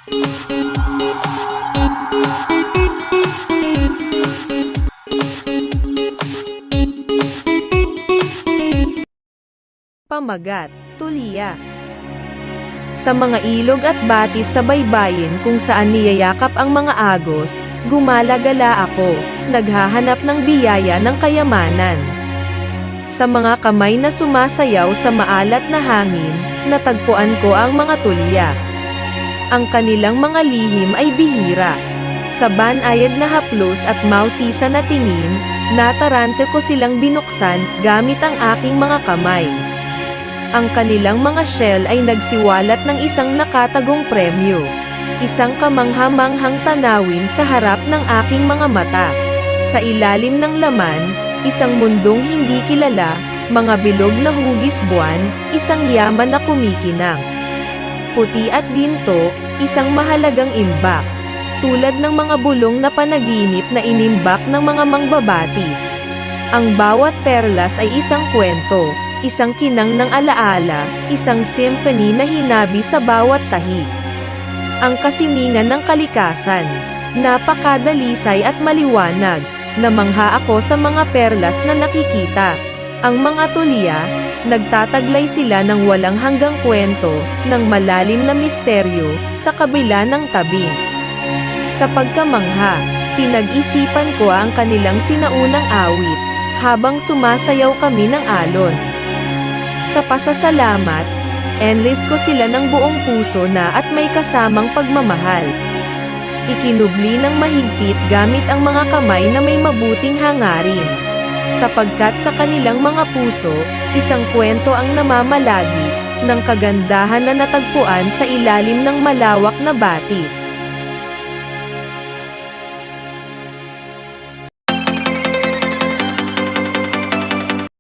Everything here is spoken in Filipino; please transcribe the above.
Pamagat, Tuliya. Sa mga ilog at batis sa baybayin kung saan niyayakap ang mga agos, gumala-gala ako, naghahanap ng biyaya ng kayamanan. Sa mga kamay na sumasayaw sa maalat na hangin, natagpuan ko ang mga tuliya. Ang kanilang mga lihim ay bihira. Sa banayad na haplos at mausisa na tingin, natarante ko silang binuksan gamit ang aking mga kamay. Ang kanilang mga shell ay nagsiwalat ng isang nakatagong premyo. Isang kamangha-manghang tanawin sa harap ng aking mga mata. Sa ilalim ng laman, isang mundong hindi kilala, mga bilog na hugis buwan, isang yaman na kumikinang. Puti at ginto, isang mahalagang imbak. Tulad ng mga bulong na panaginip na inimbak ng mga mangbabatis. Ang bawat perlas ay isang kwento. Isang kinang ng alaala, isang symphony na hinabi sa bawat tahi. Ang kasiningan ng kalikasan. Napakadalisay at maliwanag. Namangha ako sa mga perlas na nakikita. Ang mga tuliya, nagtataglay sila ng walang hanggang kwento, ng malalim na misteryo, sa kabila ng tabing. Sa pagkamangha, pinag-isipan ko ang kanilang sinaunang awit, habang sumasayaw kami ng alon. Sa pasasalamat, enlis ko sila ng buong puso na at may kasamang pagmamahal. Ikinubli ng mahigpit gamit ang mga kamay na may mabuting hangarin. Sapagkat sa kanilang mga puso, isang kwento ang namamalagi, ng kagandahan na natagpuan sa ilalim ng malawak na batis.